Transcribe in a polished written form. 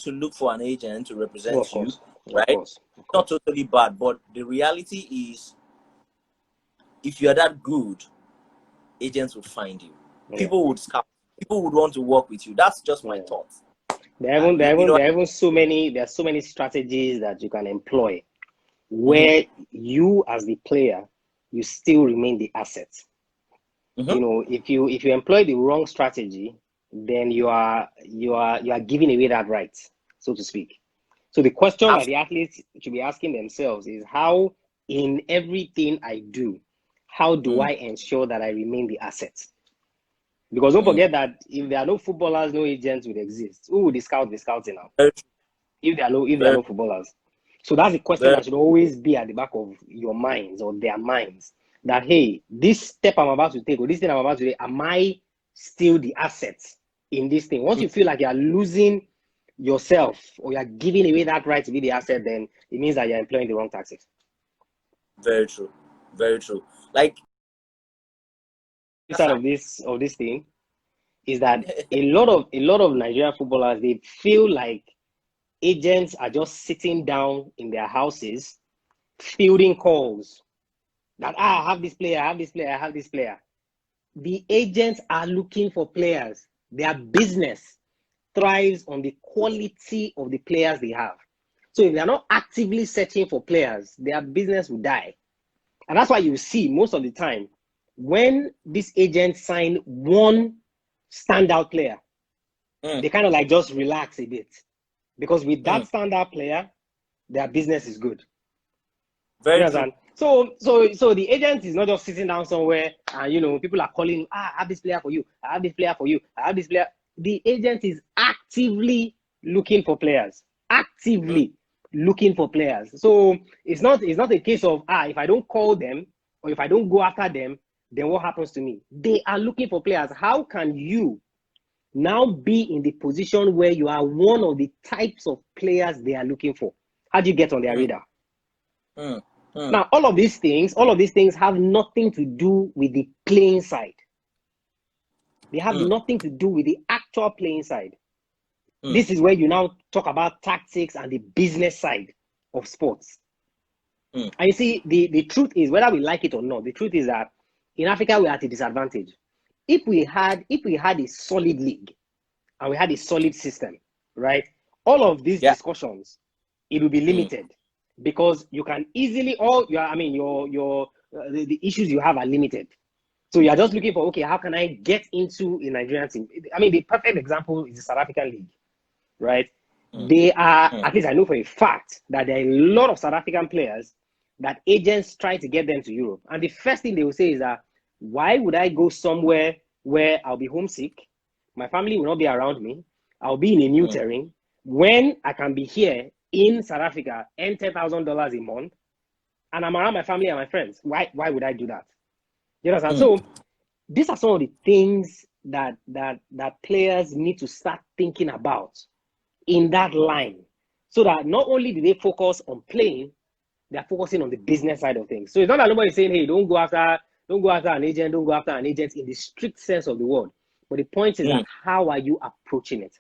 to look for an agent to Oh, represent of you, course. Of right? course. Of It's not course. totally bad, but the reality is, if you're that good, agents will find you. Yeah. People would scout. People would want to work with you. That's just my Yeah. thought. There are You know, even so many strategies that you can employ mm-hmm, where you as the player, you still remain the asset. mm-hmm, You know, if you employ the wrong strategy, then you are giving away that right, so to speak. So the question that the athletes should be asking themselves is, how in everything I do, how do I ensure that I remain the asset? Because don't forget that if there are no footballers, no agents would exist. Who would the scout be scouting now? very, If there are very, no footballers. So that's the question very, that should always be at the back of your minds or their minds. That, hey, this step I'm about to take or this thing I'm about to do, am I still the asset in this thing? Once you feel like you're losing yourself or you're giving away that right to be the asset, then it means that you're employing the wrong tactics. very true. Very true. Like, This side of this thing is that a lot of Nigerian footballers, they feel like agents are just sitting down in their houses fielding calls that I have this player, I have this player, I have this player. The agents are looking for players. Their business thrives on the quality of the players they have. So if they are not actively searching for players, their business will die. And that's why you see most of the time when these agents sign one standout player, they kind of like just relax a bit. Because with that standout player, their business is good. You very understand? true. So the agent is not just sitting down somewhere and people are calling, I have this player for you, I have this player for you, I have this player. The agent is actively looking for players. Actively looking for players. So it's not a case of if I don't call them or if I don't go after them, then what happens to me? They are looking for players. How can you now be in the position where you are one of the types of players they are looking for? How do you get on their radar? Now, all of these things have nothing to do with the playing side. They have nothing to do with the actual playing side. This is where you now talk about tactics and the business side of sports. And you see, the truth is, whether we like it or not, the truth is that in Africa, we're at a disadvantage. If we had a solid league and we had a solid system, right? All of these discussions, it will be limited. Because you can easily the issues you have are limited. So you're just looking for, okay, how can I get into a Nigerian team? I mean, the perfect example is the South African League, right? They are, at least I know for a fact, that there are a lot of South African players that agents try to get them to Europe. And the first thing they will say is that, why would I go somewhere where I'll be homesick? My family will not be around me. I'll be in a new terrain when I can be here in South Africa, earn $10,000 a month, and I'm around my family and my friends. Why would I do that? You understand? So these are some of the things that players need to start thinking about in that line, so that not only do they focus on playing, they're focusing on the business side of things. So it's not that nobody's saying, hey, don't go after an agent in the strict sense of the word. But the point is that, how are you approaching it?